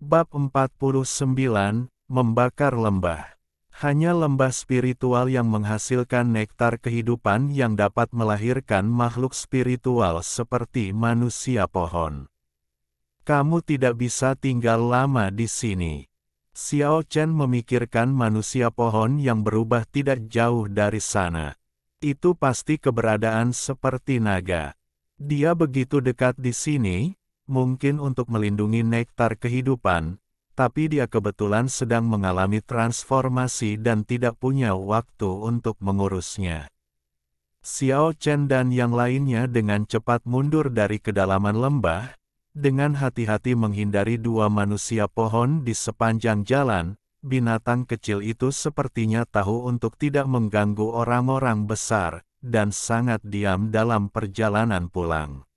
Bab 49, Membakar Lembah. Hanya lembah spiritual yang menghasilkan nektar kehidupan yang dapat melahirkan makhluk spiritual seperti manusia pohon. Kamu tidak bisa tinggal lama di sini. Xiao Chen memikirkan manusia pohon yang berubah tidak jauh dari sana. Itu pasti keberadaan seperti naga. Dia begitu dekat di sini, mungkin untuk melindungi nektar kehidupan, tapi dia kebetulan sedang mengalami transformasi dan tidak punya waktu untuk mengurusnya. Xiao Chen dan yang lainnya dengan cepat mundur dari kedalaman lembah, dengan hati-hati menghindari dua manusia pohon di sepanjang jalan. Binatang kecil itu sepertinya tahu untuk tidak mengganggu orang-orang besar, dan sangat diam dalam perjalanan pulang.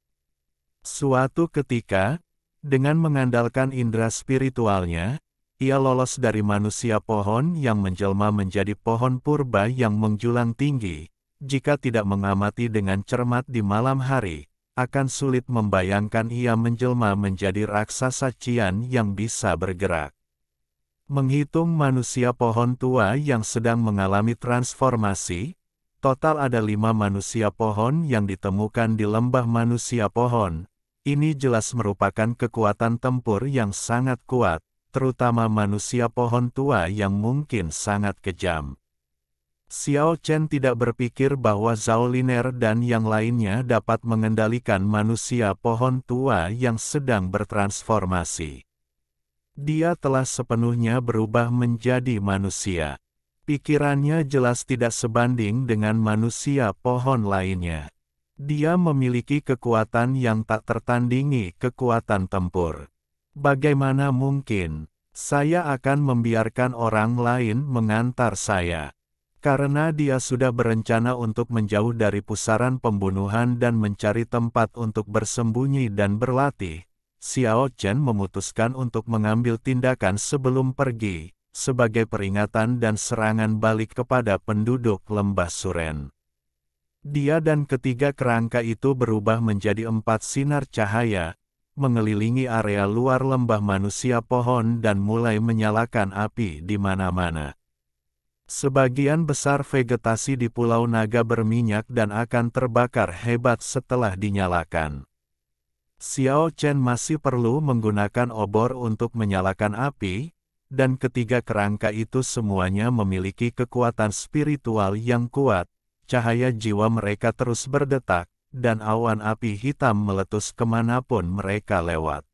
Suatu ketika, dengan mengandalkan indera spiritualnya, ia lolos dari manusia pohon yang menjelma menjadi pohon purba yang menjulang tinggi. Jika tidak mengamati dengan cermat di malam hari, akan sulit membayangkan ia menjelma menjadi raksasa cian yang bisa bergerak. Menghitung manusia pohon tua yang sedang mengalami transformasi, total ada 5 manusia pohon yang ditemukan di lembah manusia pohon. Ini jelas merupakan kekuatan tempur yang sangat kuat, terutama manusia pohon tua yang mungkin sangat kejam. Xiao Chen tidak berpikir bahwa Zhao Liner dan yang lainnya dapat mengendalikan manusia pohon tua yang sedang bertransformasi. Dia telah sepenuhnya berubah menjadi manusia. Pikirannya jelas tidak sebanding dengan manusia pohon lainnya. Dia memiliki kekuatan yang tak tertandingi, kekuatan tempur. Bagaimana mungkin saya akan membiarkan orang lain mengantar saya? Karena dia sudah berencana untuk menjauh dari pusaran pembunuhan dan mencari tempat untuk bersembunyi dan berlatih, Xiao Chen memutuskan untuk mengambil tindakan sebelum pergi, sebagai peringatan dan serangan balik kepada penduduk lembah Suren. Dia dan ketiga kerangka itu berubah menjadi 4 sinar cahaya, mengelilingi area luar lembah manusia pohon dan mulai menyalakan api di mana-mana. Sebagian besar vegetasi di Pulau Naga berminyak dan akan terbakar hebat setelah dinyalakan. Xiao Chen masih perlu menggunakan obor untuk menyalakan api, dan ketiga kerangka itu semuanya memiliki kekuatan spiritual yang kuat. Cahaya jiwa mereka terus berdetak, dan awan api hitam meletus kemanapun mereka lewat.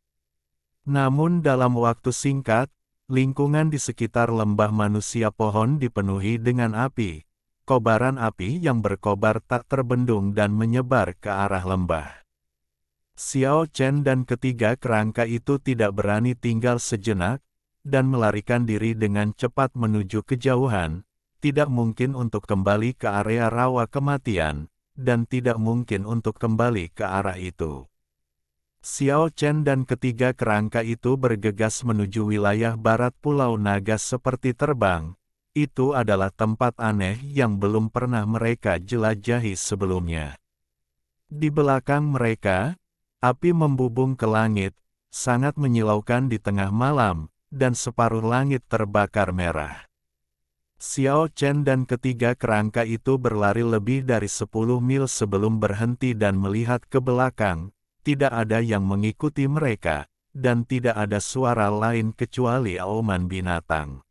Namun dalam waktu singkat, lingkungan di sekitar lembah manusia pohon dipenuhi dengan api. Kobaran api yang berkobar tak terbendung dan menyebar ke arah lembah. Xiao Chen dan ketiga kerangka itu tidak berani tinggal sejenak, dan melarikan diri dengan cepat menuju kejauhan. Tidak mungkin untuk kembali ke area rawa kematian, dan tidak mungkin untuk kembali ke arah itu. Xiao Chen dan ketiga kerangka itu bergegas menuju wilayah barat Pulau Naga seperti terbang. Itu adalah tempat aneh yang belum pernah mereka jelajahi sebelumnya. Di belakang mereka, api membubung ke langit, sangat menyilaukan di tengah malam, dan separuh langit terbakar merah. Xiao Chen dan ketiga kerangka itu berlari lebih dari 10 mil sebelum berhenti dan melihat ke belakang. Tidak ada yang mengikuti mereka, dan tidak ada suara lain kecuali auman binatang.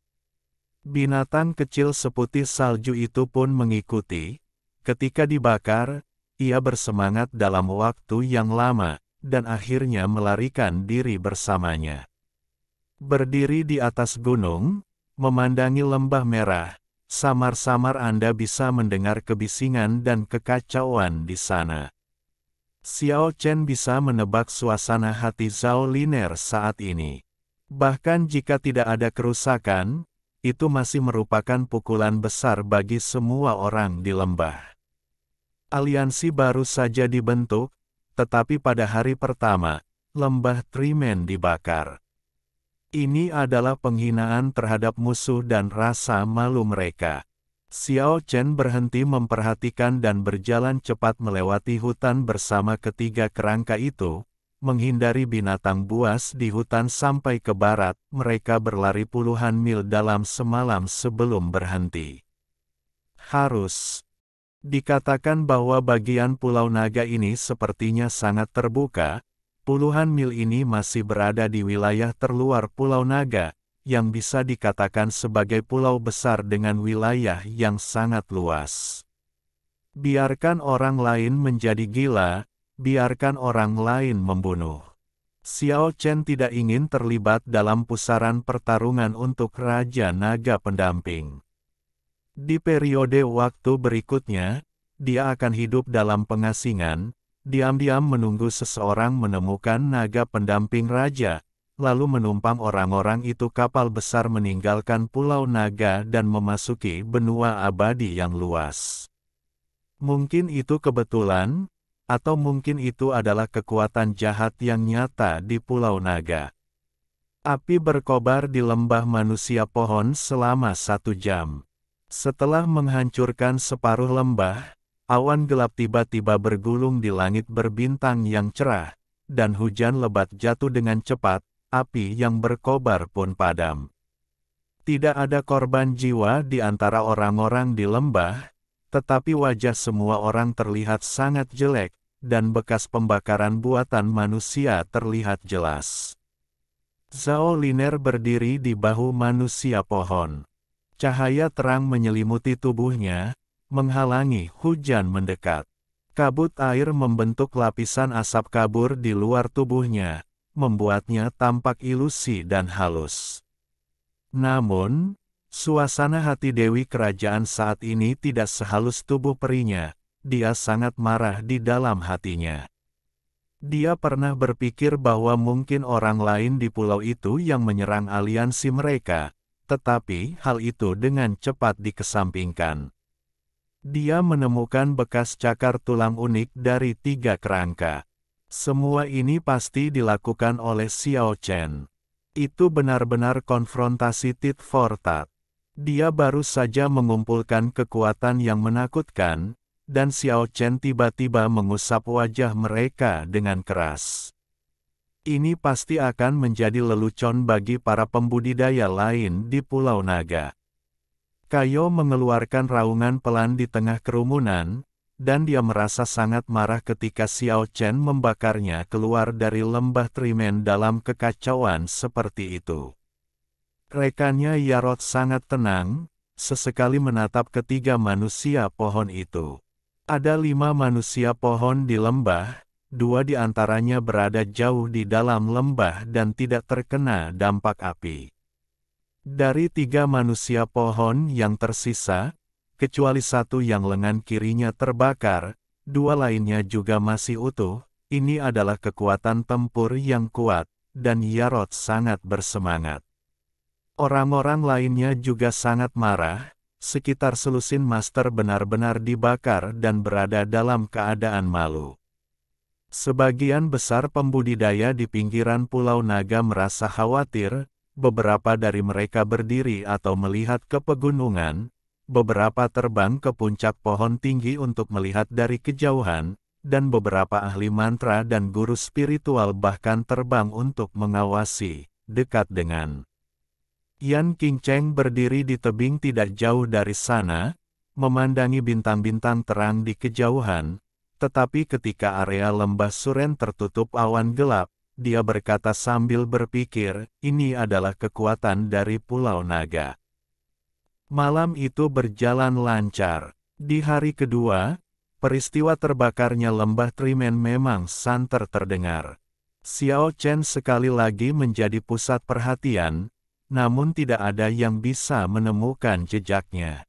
Binatang kecil seputih salju itu pun mengikuti. Ketika dibakar, ia bersemangat dalam waktu yang lama, dan akhirnya melarikan diri bersamanya. Berdiri di atas gunung, memandangi lembah merah, samar-samar Anda bisa mendengar kebisingan dan kekacauan di sana. Xiao Chen bisa menebak suasana hati Zhao Liner saat ini. Bahkan jika tidak ada kerusakan, itu masih merupakan pukulan besar bagi semua orang di lembah. Aliansi baru saja dibentuk, tetapi pada hari pertama, lembah Trimen dibakar. Ini adalah penghinaan terhadap musuh dan rasa malu mereka. Xiao Chen berhenti memperhatikan dan berjalan cepat melewati hutan bersama ketiga kerangka itu, menghindari binatang buas di hutan sampai ke barat. Mereka berlari puluhan mil dalam semalam sebelum berhenti. Harus dikatakan bahwa bagian Pulau Naga ini sepertinya sangat terbuka. Puluhan mil ini masih berada di wilayah terluar Pulau Naga, yang bisa dikatakan sebagai pulau besar dengan wilayah yang sangat luas. Biarkan orang lain menjadi gila, biarkan orang lain membunuh. Xiao Chen tidak ingin terlibat dalam pusaran pertarungan untuk Raja Naga pendamping. Di periode waktu berikutnya, dia akan hidup dalam pengasingan, diam-diam menunggu seseorang menemukan naga pendamping raja, lalu menumpang orang-orang itu kapal besar meninggalkan Pulau Naga dan memasuki benua abadi yang luas. Mungkin itu kebetulan, atau mungkin itu adalah kekuatan jahat yang nyata di Pulau Naga. Api berkobar di lembah manusia pohon selama 1 jam. Setelah menghancurkan separuh lembah, awan gelap tiba-tiba bergulung di langit berbintang yang cerah, dan hujan lebat jatuh dengan cepat, api yang berkobar pun padam. Tidak ada korban jiwa di antara orang-orang di lembah, tetapi wajah semua orang terlihat sangat jelek, dan bekas pembakaran buatan manusia terlihat jelas. Zhao Liner berdiri di bahu manusia pohon. Cahaya terang menyelimuti tubuhnya, menghalangi hujan mendekat. Kabut air membentuk lapisan asap kabur di luar tubuhnya, membuatnya tampak ilusi dan halus. Namun, suasana hati Dewi Kerajaan saat ini tidak sehalus tubuh perinya. Dia sangat marah di dalam hatinya. Dia pernah berpikir bahwa mungkin orang lain di pulau itu yang menyerang aliansi mereka, tetapi hal itu dengan cepat dikesampingkan. Dia menemukan bekas cakar tulang unik dari 3 kerangka. Semua ini pasti dilakukan oleh Xiao Chen. Itu benar-benar konfrontasi tit for tat. Dia baru saja mengumpulkan kekuatan yang menakutkan, dan Xiao Chen tiba-tiba mengusap wajah mereka dengan keras. Ini pasti akan menjadi lelucon bagi para pembudidaya lain di Pulau Naga. Kayo mengeluarkan raungan pelan di tengah kerumunan, dan dia merasa sangat marah ketika Xiao Chen membakarnya keluar dari lembah Trimen dalam kekacauan seperti itu. Rekannya Yarot sangat tenang, sesekali menatap ketiga manusia pohon itu. Ada 5 manusia pohon di lembah, 2 di antaranya berada jauh di dalam lembah dan tidak terkena dampak api. Dari 3 manusia pohon yang tersisa, kecuali 1 yang lengan kirinya terbakar, 2 lainnya juga masih utuh. Ini adalah kekuatan tempur yang kuat, dan Yarot sangat bersemangat. Orang-orang lainnya juga sangat marah. Sekitar selusin master benar-benar dibakar dan berada dalam keadaan malu. Sebagian besar pembudidaya di pinggiran Pulau Naga merasa khawatir, beberapa dari mereka berdiri atau melihat ke pegunungan, beberapa terbang ke puncak pohon tinggi untuk melihat dari kejauhan, dan beberapa ahli mantra dan guru spiritual bahkan terbang untuk mengawasi, dekat dengan. Yan Qingcheng berdiri di tebing tidak jauh dari sana, memandangi bintang-bintang terang di kejauhan, tetapi ketika area lembah Suren tertutup awan gelap, dia berkata sambil berpikir, ini adalah kekuatan dari Pulau Naga. Malam itu berjalan lancar. Di hari kedua, peristiwa terbakarnya lembah Trimen memang santer terdengar. Xiao Chen sekali lagi menjadi pusat perhatian, namun tidak ada yang bisa menemukan jejaknya.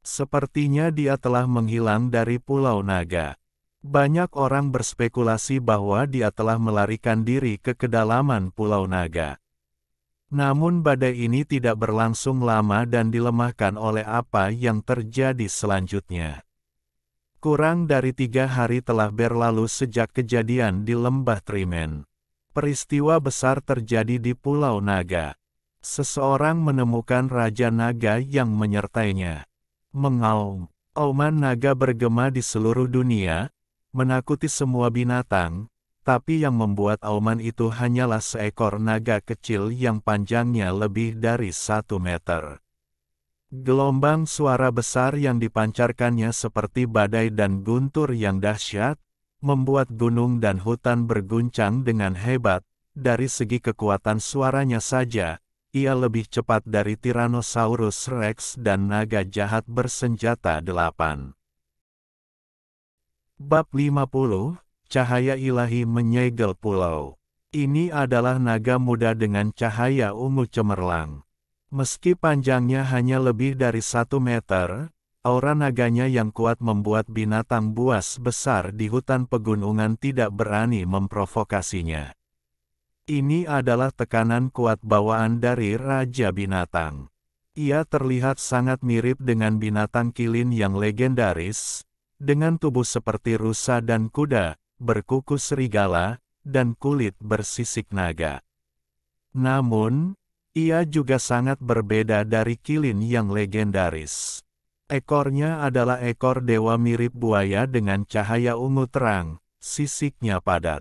Sepertinya dia telah menghilang dari Pulau Naga. Banyak orang berspekulasi bahwa dia telah melarikan diri ke kedalaman Pulau Naga. Namun badai ini tidak berlangsung lama dan dilemahkan oleh apa yang terjadi selanjutnya. Kurang dari 3 hari telah berlalu sejak kejadian di lembah Trimen. Peristiwa besar terjadi di Pulau Naga. Seseorang menemukan Raja Naga yang menyertainya. Mengaum. Auman naga bergema di seluruh dunia, menakuti semua binatang, tapi yang membuat auman itu hanyalah seekor naga kecil yang panjangnya lebih dari 1 meter. Gelombang suara besar yang dipancarkannya seperti badai dan guntur yang dahsyat, membuat gunung dan hutan berguncang dengan hebat. Dari segi kekuatan suaranya saja, ia lebih cepat dari Tyrannosaurus Rex dan naga jahat bersenjata 8. Bab 50, Cahaya Ilahi Menyegel Pulau. Ini adalah naga muda dengan cahaya ungu cemerlang. Meski panjangnya hanya lebih dari 1 meter, aura naganya yang kuat membuat binatang buas besar di hutan pegunungan tidak berani memprovokasinya. Ini adalah tekanan kuat bawaan dari Raja Binatang. Ia terlihat sangat mirip dengan binatang kilin yang legendaris, dengan tubuh seperti rusa dan kuda, berkuku serigala, dan kulit bersisik naga. Namun, ia juga sangat berbeda dari kilin yang legendaris. Ekornya adalah ekor dewa mirip buaya dengan cahaya ungu terang, sisiknya padat.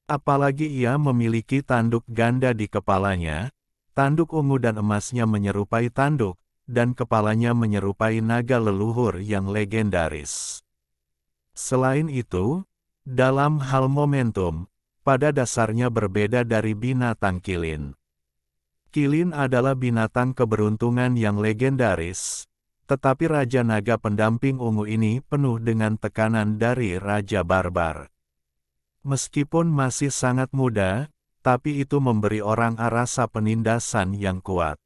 Apalagi ia memiliki tanduk ganda di kepalanya, tanduk ungu dan emasnya menyerupai tanduk, dan kepalanya menyerupai naga leluhur yang legendaris. Selain itu, dalam hal momentum, pada dasarnya berbeda dari binatang kilin. Kilin adalah binatang keberuntungan yang legendaris, tetapi Raja Naga pendamping ungu ini penuh dengan tekanan dari Raja Barbar. Meskipun masih sangat muda, tapi itu memberi orang rasa penindasan yang kuat.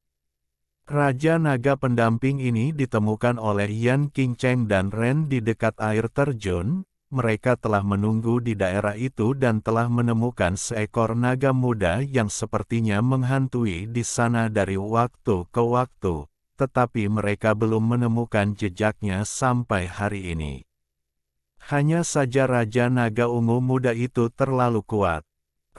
Raja Naga pendamping ini ditemukan oleh Yan Qingcheng dan Ren di dekat air terjun. Mereka telah menunggu di daerah itu dan telah menemukan seekor naga muda yang sepertinya menghantui di sana dari waktu ke waktu, tetapi mereka belum menemukan jejaknya sampai hari ini. Hanya saja Raja Naga ungu muda itu terlalu kuat.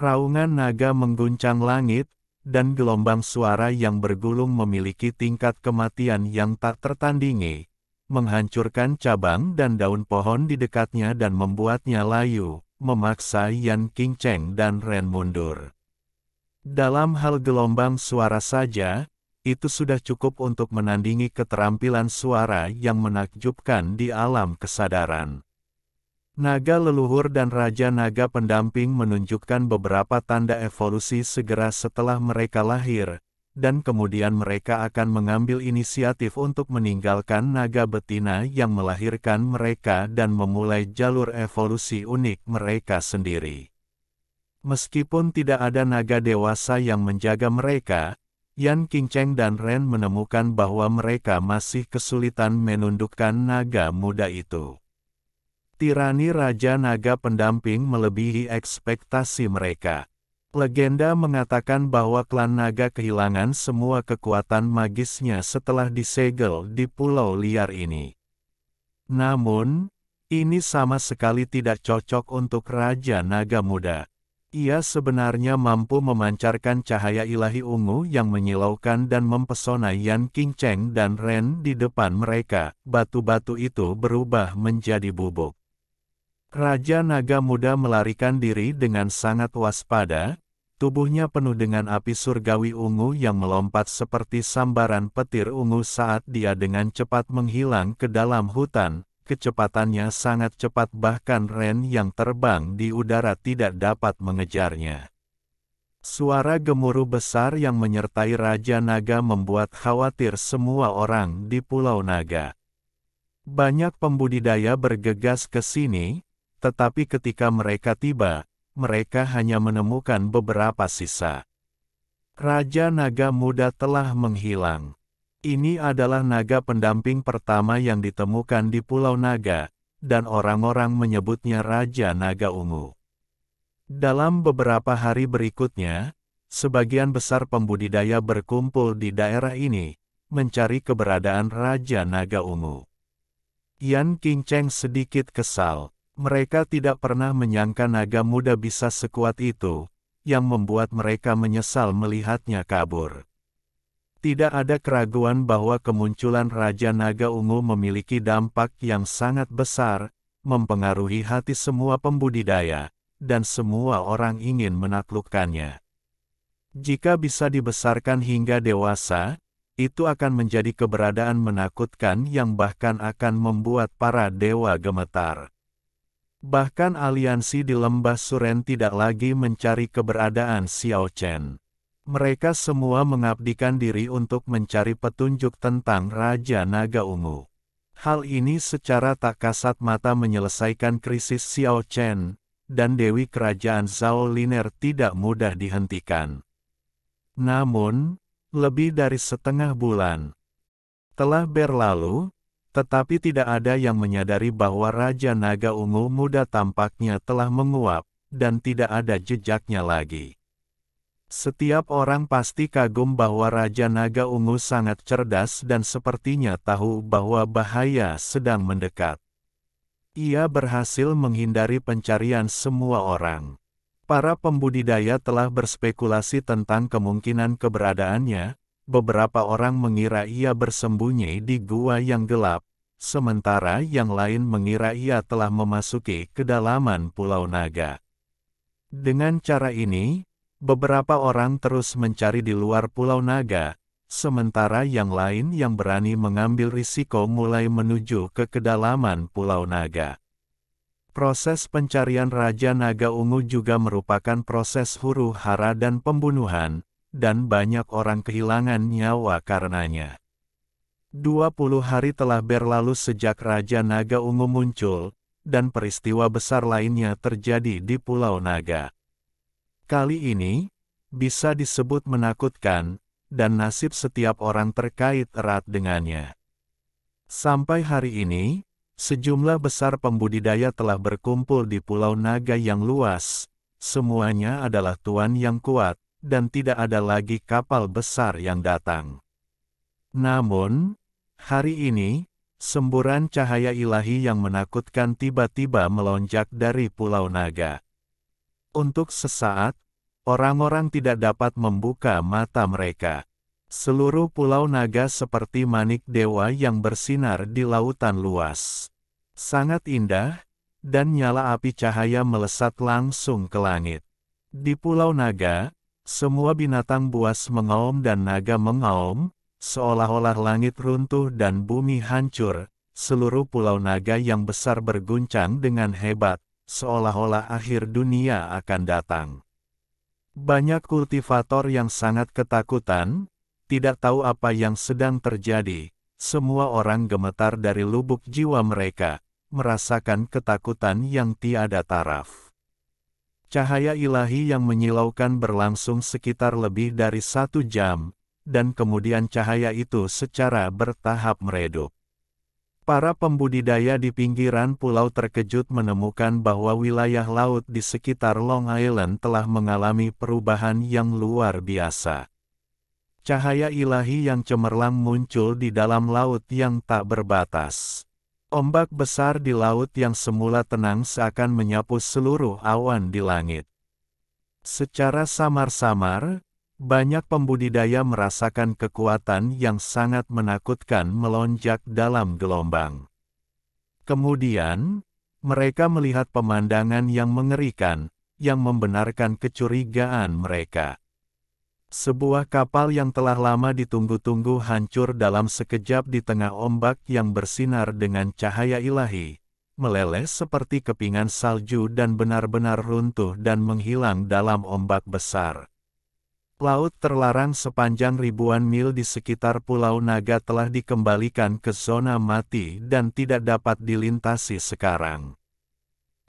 Raungan naga mengguncang langit, dan gelombang suara yang bergulung memiliki tingkat kematian yang tak tertandingi, menghancurkan cabang dan daun pohon di dekatnya dan membuatnya layu, memaksa Yan Qingcheng dan Ren mundur. Dalam hal gelombang suara saja, itu sudah cukup untuk menandingi keterampilan suara yang menakjubkan di alam kesadaran. Naga leluhur dan Raja Naga pendamping menunjukkan beberapa tanda evolusi segera setelah mereka lahir, dan kemudian mereka akan mengambil inisiatif untuk meninggalkan naga betina yang melahirkan mereka dan memulai jalur evolusi unik mereka sendiri. Meskipun tidak ada naga dewasa yang menjaga mereka, Yan Qingcheng dan Ren menemukan bahwa mereka masih kesulitan menundukkan naga muda itu. Tirani Raja Naga pendamping melebihi ekspektasi mereka. Legenda mengatakan bahwa klan naga kehilangan semua kekuatan magisnya setelah disegel di pulau liar ini. Namun, ini sama sekali tidak cocok untuk Raja Naga Muda. Ia sebenarnya mampu memancarkan cahaya ilahi ungu yang menyilaukan dan mempesona Yan Qingcheng dan Ren di depan mereka. Batu-batu itu berubah menjadi bubuk. Raja Naga Muda melarikan diri dengan sangat waspada, tubuhnya penuh dengan api surgawi ungu yang melompat seperti sambaran petir ungu saat dia dengan cepat menghilang ke dalam hutan. Kecepatannya sangat cepat bahkan Ren yang terbang di udara tidak dapat mengejarnya. Suara gemuruh besar yang menyertai Raja Naga membuat khawatir semua orang di Pulau Naga. Banyak pembudidaya bergegas ke sini, tetapi ketika mereka tiba, mereka hanya menemukan beberapa sisa. Raja Naga Muda telah menghilang. Ini adalah naga pendamping pertama yang ditemukan di Pulau Naga, dan orang-orang menyebutnya Raja Naga Ungu. Dalam beberapa hari berikutnya, sebagian besar pembudidaya berkumpul di daerah ini, mencari keberadaan Raja Naga Ungu. Yan Qingcheng sedikit kesal. Mereka tidak pernah menyangka naga muda bisa sekuat itu, yang membuat mereka menyesal melihatnya kabur. Tidak ada keraguan bahwa kemunculan Raja Naga Ungu memiliki dampak yang sangat besar, mempengaruhi hati semua pembudidaya, dan semua orang ingin menaklukkannya. Jika bisa dibesarkan hingga dewasa, itu akan menjadi keberadaan menakutkan yang bahkan akan membuat para dewa gemetar. Bahkan aliansi di lembah Suren tidak lagi mencari keberadaan Xiao Chen. Mereka semua mengabdikan diri untuk mencari petunjuk tentang Raja Naga Ungu. Hal ini secara tak kasat mata menyelesaikan krisis Xiao Chen, dan Dewi Kerajaan Zhao Liner tidak mudah dihentikan. Namun, lebih dari setengah bulan telah berlalu, tetapi tidak ada yang menyadari bahwa Raja Naga Ungu muda tampaknya telah menguap, dan tidak ada jejaknya lagi. Setiap orang pasti kagum bahwa Raja Naga Ungu sangat cerdas dan sepertinya tahu bahwa bahaya sedang mendekat. Ia berhasil menghindari pencarian semua orang. Para pembudidaya telah berspekulasi tentang kemungkinan keberadaannya. Beberapa orang mengira ia bersembunyi di gua yang gelap, sementara yang lain mengira ia telah memasuki kedalaman Pulau Naga. Dengan cara ini, beberapa orang terus mencari di luar Pulau Naga, sementara yang lain yang berani mengambil risiko mulai menuju ke kedalaman Pulau Naga. Proses pencarian Raja Naga Ungu juga merupakan proses huru-hara dan pembunuhan, dan banyak orang kehilangan nyawa karenanya. 20 hari telah berlalu sejak Raja Naga Ungu muncul, dan peristiwa besar lainnya terjadi di Pulau Naga. Kali ini, bisa disebut menakutkan, dan nasib setiap orang terkait erat dengannya. Sampai hari ini, sejumlah besar pembudidaya telah berkumpul di Pulau Naga yang luas. Semuanya adalah tuan yang kuat, dan tidak ada lagi kapal besar yang datang. Namun, hari ini, semburan cahaya ilahi yang menakutkan tiba-tiba melonjak dari Pulau Naga. Untuk sesaat, orang-orang tidak dapat membuka mata mereka. Seluruh Pulau Naga seperti manik dewa yang bersinar di lautan luas. Sangat indah, dan nyala api cahaya melesat langsung ke langit. Di Pulau Naga, semua binatang buas mengaum dan naga mengaum, seolah-olah langit runtuh dan bumi hancur. Seluruh Pulau Naga yang besar berguncang dengan hebat, seolah-olah akhir dunia akan datang. Banyak kultivator yang sangat ketakutan, tidak tahu apa yang sedang terjadi. Semua orang gemetar dari lubuk jiwa mereka, merasakan ketakutan yang tiada taraf. Cahaya ilahi yang menyilaukan berlangsung sekitar lebih dari 1 jam, dan kemudian cahaya itu secara bertahap meredup. Para pembudidaya di pinggiran pulau terkejut menemukan bahwa wilayah laut di sekitar Long Island telah mengalami perubahan yang luar biasa. Cahaya ilahi yang cemerlang muncul di dalam laut yang tak berbatas. Ombak besar di laut yang semula tenang seakan menyapu seluruh awan di langit. Secara samar-samar, banyak pembudidaya merasakan kekuatan yang sangat menakutkan melonjak dalam gelombang. Kemudian, mereka melihat pemandangan yang mengerikan, yang membenarkan kecurigaan mereka. Sebuah kapal yang telah lama ditunggu-tunggu hancur dalam sekejap di tengah ombak yang bersinar dengan cahaya ilahi, meleleh seperti kepingan salju dan benar-benar runtuh dan menghilang dalam ombak besar. Laut terlarang sepanjang ribuan mil di sekitar Pulau Naga telah dikembalikan ke zona mati dan tidak dapat dilintasi sekarang.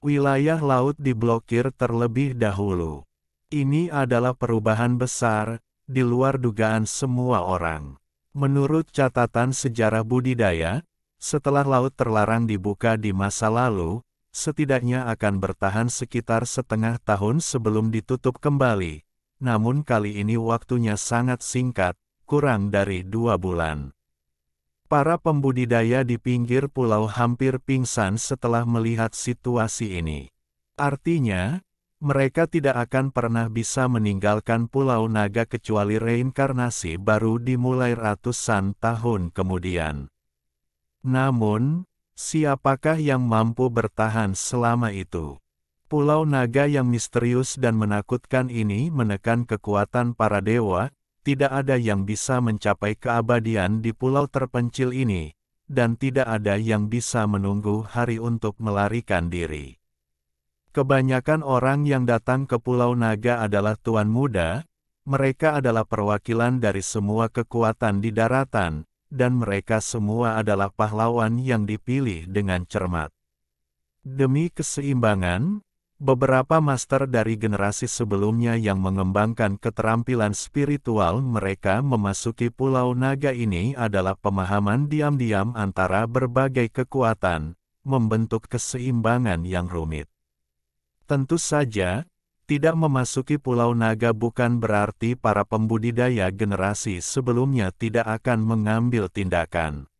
Wilayah laut diblokir terlebih dahulu. Ini adalah perubahan besar, di luar dugaan semua orang. Menurut catatan sejarah budidaya, setelah laut terlarang dibuka di masa lalu, setidaknya akan bertahan sekitar setengah tahun sebelum ditutup kembali. Namun kali ini waktunya sangat singkat, kurang dari 2 bulan. Para pembudidaya di pinggir pulau hampir pingsan setelah melihat situasi ini. Artinya, mereka tidak akan pernah bisa meninggalkan Pulau Naga kecuali reinkarnasi baru dimulai ratusan tahun kemudian. Namun, siapakah yang mampu bertahan selama itu? Pulau naga yang misterius dan menakutkan ini menekan kekuatan para dewa. Tidak ada yang bisa mencapai keabadian di pulau terpencil ini, dan tidak ada yang bisa menunggu hari untuk melarikan diri. Kebanyakan orang yang datang ke Pulau Naga adalah tuan muda. Mereka adalah perwakilan dari semua kekuatan di daratan, dan mereka semua adalah pahlawan yang dipilih dengan cermat. Demi keseimbangan, beberapa master dari generasi sebelumnya yang mengembangkan keterampilan spiritual mereka memasuki Pulau Naga ini adalah pemahaman diam-diam antara berbagai kekuatan, membentuk keseimbangan yang rumit. Tentu saja, tidak memasuki Pulau Naga bukan berarti para pembudidaya generasi sebelumnya tidak akan mengambil tindakan.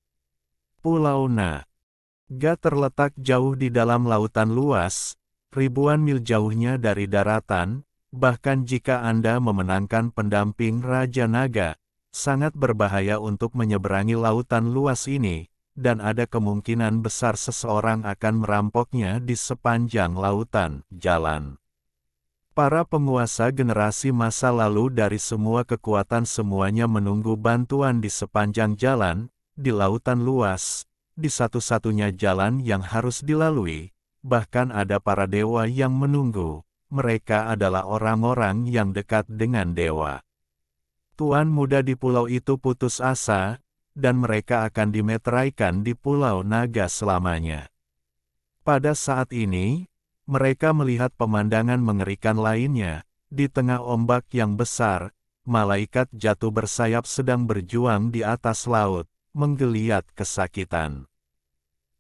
Pulau Naga terletak jauh di dalam lautan luas, ribuan mil jauhnya dari daratan. Bahkan jika Anda memenangkan pendamping Raja Naga, sangat berbahaya untuk menyeberangi lautan luas ini, dan ada kemungkinan besar seseorang akan merampoknya di sepanjang lautan jalan. Para penguasa generasi masa lalu dari semua kekuatan semuanya menunggu bantuan di sepanjang jalan, di lautan luas, di satu-satunya jalan yang harus dilalui. Bahkan ada para dewa yang menunggu. Mereka adalah orang-orang yang dekat dengan dewa. Tuan muda di pulau itu putus asa, dan mereka akan dimeteraikan di Pulau Naga selamanya. Pada saat ini, mereka melihat pemandangan mengerikan lainnya. Di tengah ombak yang besar, malaikat jatuh bersayap sedang berjuang di atas laut, menggeliat kesakitan.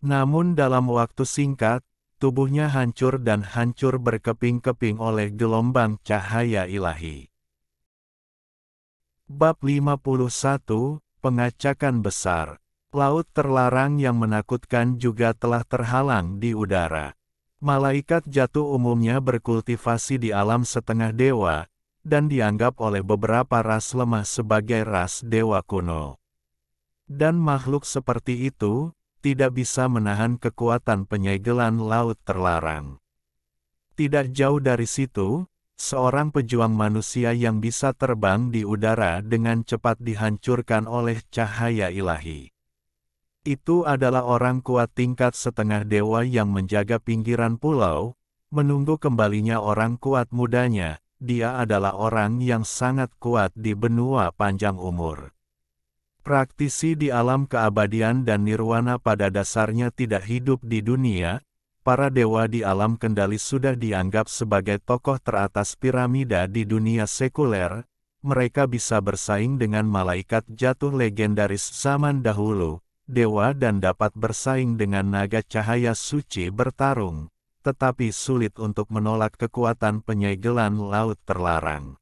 Namun dalam waktu singkat, tubuhnya hancur dan hancur berkeping-keping oleh gelombang cahaya ilahi. Bab 51, Pengacakan Besar. Laut terlarang yang menakutkan juga telah terhalang di udara. Malaikat jatuh umumnya berkultivasi di alam setengah dewa, dan dianggap oleh beberapa ras lemah sebagai ras dewa kuno. Dan makhluk seperti itu tidak bisa menahan kekuatan penyegelan laut terlarang. Tidak jauh dari situ, seorang pejuang manusia yang bisa terbang di udara dengan cepat dihancurkan oleh cahaya ilahi. Itu adalah orang kuat tingkat setengah dewa yang menjaga pinggiran pulau, menunggu kembalinya orang kuat mudanya. Dia adalah orang yang sangat kuat di benua panjang umur. Praktisi di alam keabadian dan nirwana pada dasarnya tidak hidup di dunia. Para dewa di alam kendali sudah dianggap sebagai tokoh teratas piramida di dunia sekuler. Mereka bisa bersaing dengan malaikat jatuh legendaris zaman dahulu, dewa, dan dapat bersaing dengan naga cahaya suci bertarung, tetapi sulit untuk menolak kekuatan penyegelan laut terlarang.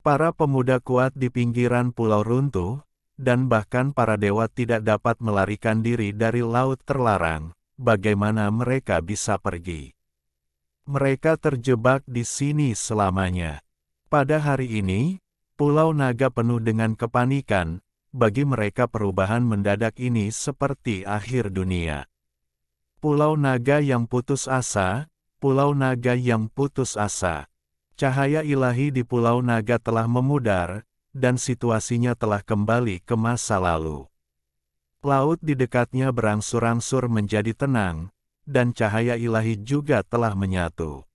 Para pemuda kuat di pinggiran pulau runtuh, dan bahkan para dewa tidak dapat melarikan diri dari laut terlarang. Bagaimana mereka bisa pergi? Mereka terjebak di sini selamanya. Pada hari ini, Pulau Naga penuh dengan kepanikan. Bagi mereka perubahan mendadak ini seperti akhir dunia. Pulau Naga yang putus asa, Pulau Naga yang putus asa. Cahaya ilahi di Pulau Naga telah memudar, dan situasinya telah kembali ke masa lalu. Laut di dekatnya berangsur-angsur menjadi tenang, dan cahaya ilahi juga telah menyatu.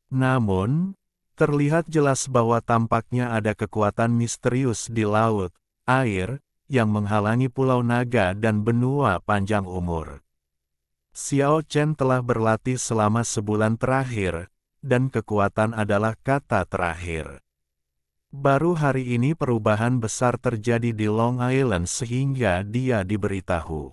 Namun, terlihat jelas bahwa tampaknya ada kekuatan misterius di laut, air, yang menghalangi Pulau Naga dan benua panjang umur. Xiao Chen telah berlatih selama sebulan terakhir, dan kekuatan adalah kata terakhir. Baru hari ini perubahan besar terjadi di Long Island sehingga dia diberitahu.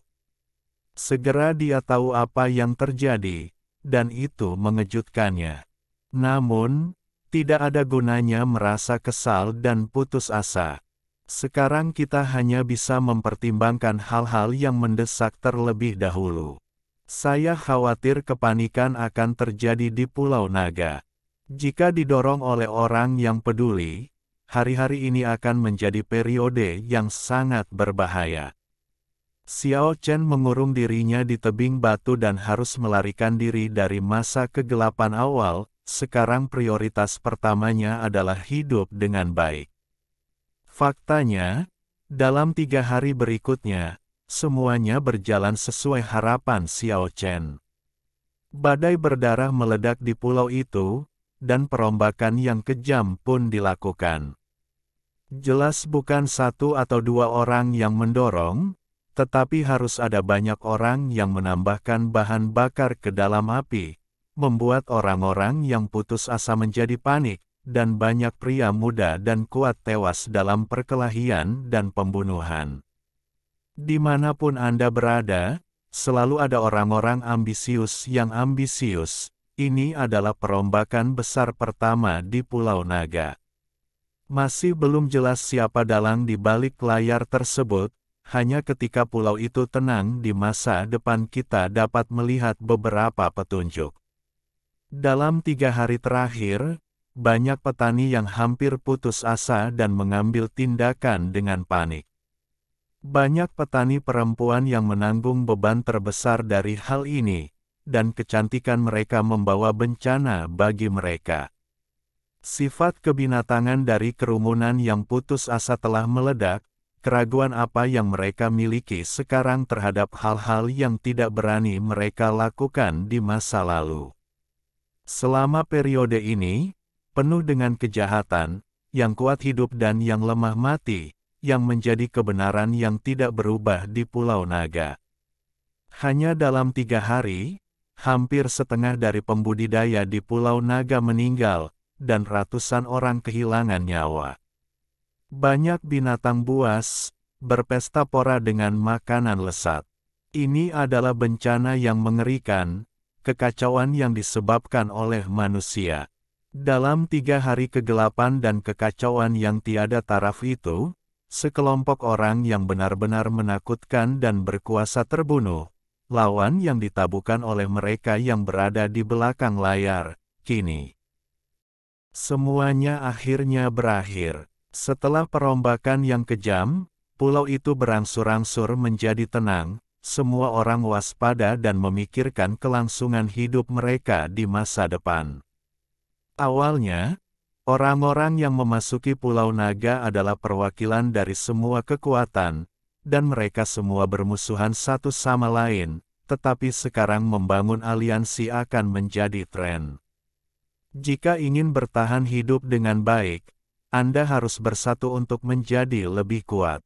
Segera dia tahu apa yang terjadi, dan itu mengejutkannya. Namun, tidak ada gunanya merasa kesal dan putus asa. Sekarang kita hanya bisa mempertimbangkan hal-hal yang mendesak terlebih dahulu. Saya khawatir kepanikan akan terjadi di Pulau Naga. Jika didorong oleh orang yang peduli, hari-hari ini akan menjadi periode yang sangat berbahaya. Xiao Chen mengurung dirinya di tebing batu dan harus melarikan diri dari masa kegelapan awal. Sekarang prioritas pertamanya adalah hidup dengan baik. Faktanya, dalam 3 hari berikutnya, semuanya berjalan sesuai harapan Xiao Chen. Badai berdarah meledak di pulau itu, dan perombakan yang kejam pun dilakukan. Jelas bukan 1 atau 2 orang yang mendorong, tetapi harus ada banyak orang yang menambahkan bahan bakar ke dalam api, membuat orang-orang yang putus asa menjadi panik, dan banyak pria muda dan kuat tewas dalam perkelahian dan pembunuhan. Dimanapun Anda berada, selalu ada orang-orang ambisius yang ambisius. Ini adalah perombakan besar pertama di Pulau Naga. Masih belum jelas siapa dalang di balik layar tersebut, hanya ketika pulau itu tenang di masa depan kita dapat melihat beberapa petunjuk. Dalam 3 hari terakhir, banyak petani yang hampir putus asa dan mengambil tindakan dengan panik. Banyak petani perempuan yang menanggung beban terbesar dari hal ini, dan kecantikan mereka membawa bencana bagi mereka. Sifat kebinatangan dari kerumunan yang putus asa telah meledak, keraguan apa yang mereka miliki sekarang terhadap hal-hal yang tidak berani mereka lakukan di masa lalu. Selama periode ini, penuh dengan kejahatan, yang kuat hidup dan yang lemah mati, yang menjadi kebenaran yang tidak berubah di Pulau Naga. Hanya dalam 3 hari, hampir setengah dari pembudidaya di Pulau Naga meninggal, dan ratusan orang kehilangan nyawa. Banyak binatang buas berpesta pora dengan makanan lesat. Ini adalah bencana yang mengerikan, kekacauan yang disebabkan oleh manusia. Dalam 3 hari kegelapan dan kekacauan yang tiada taraf itu, sekelompok orang yang benar-benar menakutkan dan berkuasa terbunuh, lawan yang ditabuhkan oleh mereka yang berada di belakang layar. Kini, semuanya akhirnya berakhir. Setelah perombakan yang kejam, pulau itu berangsur-angsur menjadi tenang. Semua orang waspada dan memikirkan kelangsungan hidup mereka di masa depan. Awalnya, orang-orang yang memasuki Pulau Naga adalah perwakilan dari semua kekuatan, dan mereka semua bermusuhan satu sama lain, tetapi sekarang membangun aliansi akan menjadi tren. Jika ingin bertahan hidup dengan baik, Anda harus bersatu untuk menjadi lebih kuat.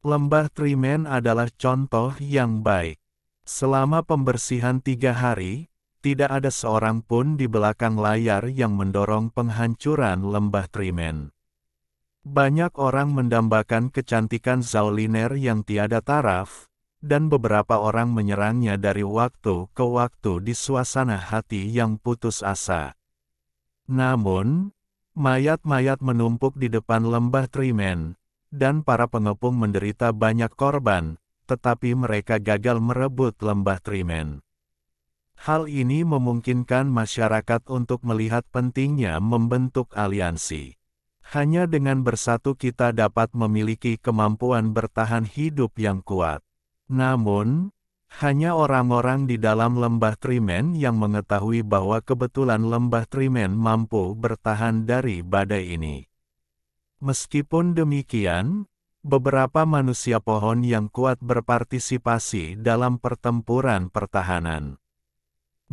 Lembah Trimen adalah contoh yang baik. Selama pembersihan 3 hari, tidak ada seorang pun di belakang layar yang mendorong penghancuran Lembah Trimen. Banyak orang mendambakan kecantikan Zauliner yang tiada taraf, dan beberapa orang menyerangnya dari waktu ke waktu di suasana hati yang putus asa. Namun, mayat-mayat menumpuk di depan Lembah Trimen, dan para pengepung menderita banyak korban, tetapi mereka gagal merebut Lembah Trimen. Hal ini memungkinkan masyarakat untuk melihat pentingnya membentuk aliansi. Hanya dengan bersatu kita dapat memiliki kemampuan bertahan hidup yang kuat. Namun, hanya orang-orang di dalam Lembah Trimen yang mengetahui bahwa kebetulan Lembah Trimen mampu bertahan dari badai ini. Meskipun demikian, beberapa manusia pohon yang kuat berpartisipasi dalam pertempuran pertahanan.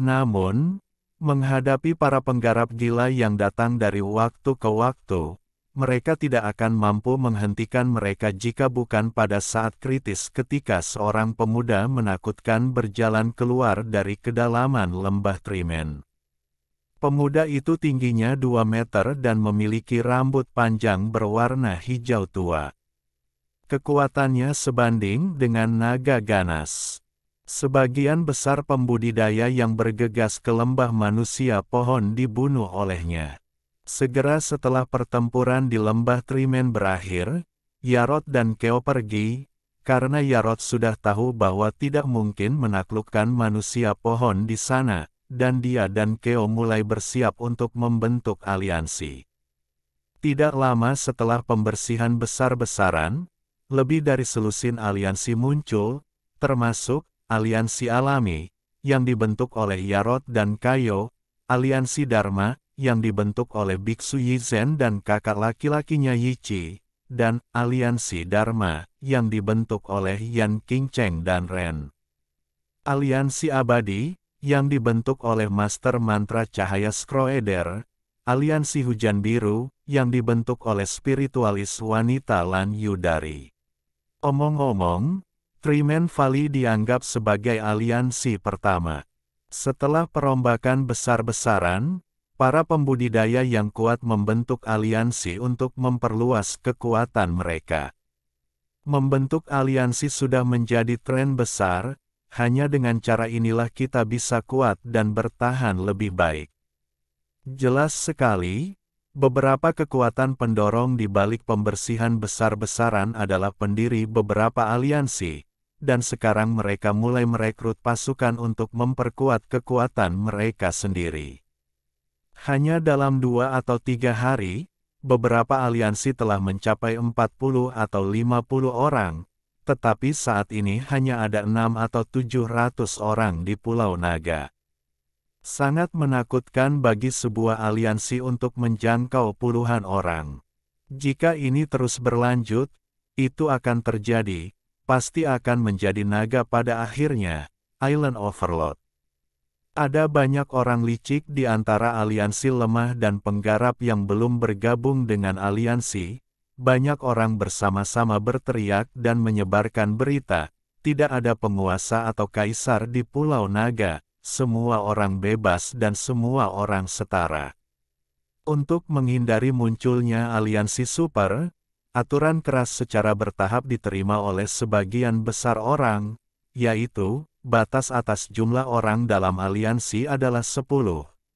Namun, menghadapi para penggarap gila yang datang dari waktu ke waktu, mereka tidak akan mampu menghentikan mereka jika bukan pada saat kritis ketika seorang pemuda menakutkan berjalan keluar dari kedalaman Lembah Trimen. Pemuda itu tingginya 2 meter dan memiliki rambut panjang berwarna hijau tua. Kekuatannya sebanding dengan naga ganas. Sebagian besar pembudidaya yang bergegas ke lembah manusia pohon dibunuh olehnya. Segera setelah pertempuran di Lembah Trimen berakhir, Yarod dan Keo pergi, karena Yarod sudah tahu bahwa tidak mungkin menaklukkan manusia pohon di sana, dan dia dan Keo mulai bersiap untuk membentuk aliansi. Tidak lama setelah pembersihan besar-besaran, Lebih dari selusin aliansi muncul, termasuk aliansi alami, yang dibentuk oleh Yarod dan Kayo, aliansi Dharma, yang dibentuk oleh Biksu Yizen dan kakak laki-lakinya Yichi, dan aliansi Dharma, yang dibentuk oleh Yan Qingcheng dan Ren. Aliansi abadi, yang dibentuk oleh Master Mantra Cahaya Skroeder, aliansi Hujan Biru, yang dibentuk oleh spiritualis wanita Lan Yudari. Omong-omong, Trimen Valley dianggap sebagai aliansi pertama. Setelah perombakan besar-besaran, para pembudidaya yang kuat membentuk aliansi untuk memperluas kekuatan mereka. Membentuk aliansi sudah menjadi tren besar, hanya dengan cara inilah kita bisa kuat dan bertahan lebih baik. Jelas sekali, beberapa kekuatan pendorong di balik pembersihan besar-besaran adalah pendiri beberapa aliansi, dan sekarang mereka mulai merekrut pasukan untuk memperkuat kekuatan mereka sendiri. Hanya dalam 2 atau 3 hari, beberapa aliansi telah mencapai 40 atau 50 orang, tetapi saat ini hanya ada 6 atau 700 orang di Pulau Naga. Sangat menakutkan bagi sebuah aliansi untuk menjangkau puluhan orang. Jika ini terus berlanjut, itu akan terjadi, pasti akan menjadi naga pada akhirnya, Island Overload. Ada banyak orang licik di antara aliansi lemah dan penggarap yang belum bergabung dengan aliansi. Banyak orang bersama-sama berteriak dan menyebarkan berita, tidak ada penguasa atau kaisar di Pulau Naga. Semua orang bebas dan semua orang setara. Untuk menghindari munculnya aliansi super, aturan keras secara bertahap diterima oleh sebagian besar orang, yaitu, batas atas jumlah orang dalam aliansi adalah 10.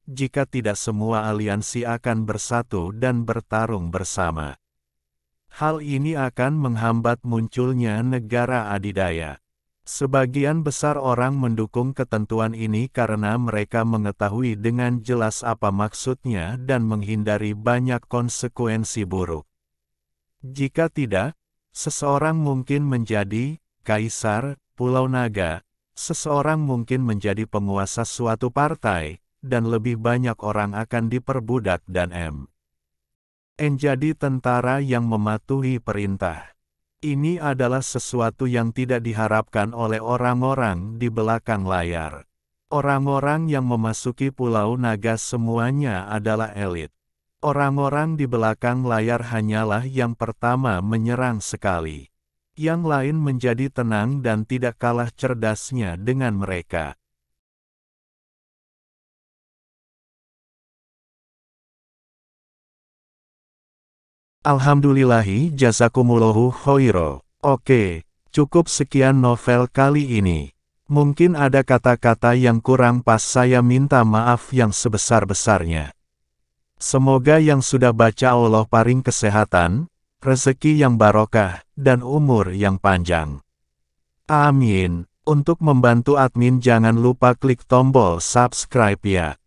Jika tidak semua aliansi akan bersatu dan bertarung bersama. Hal ini akan menghambat munculnya negara adidaya. Sebagian besar orang mendukung ketentuan ini karena mereka mengetahui dengan jelas apa maksudnya dan menghindari banyak konsekuensi buruk. Jika tidak, seseorang mungkin menjadi kaisar Pulau Naga, seseorang mungkin menjadi penguasa suatu partai, dan lebih banyak orang akan diperbudak dan menjadi tentara yang mematuhi perintah. Ini adalah sesuatu yang tidak diharapkan oleh orang-orang di belakang layar. Orang-orang yang memasuki Pulau Naga semuanya adalah elit. Orang-orang di belakang layar hanyalah yang pertama menyerang sekali. Yang lain menjadi tenang dan tidak kalah cerdasnya dengan mereka. Alhamdulillahi jazakumullahu khoiro. Oke, cukup sekian novel kali ini. Mungkin ada kata-kata yang kurang pas, saya minta maaf yang sebesar-besarnya. Semoga yang sudah baca Allah paring kesehatan, rezeki yang barokah, dan umur yang panjang. Amin. Untuk membantu admin jangan lupa klik tombol subscribe ya.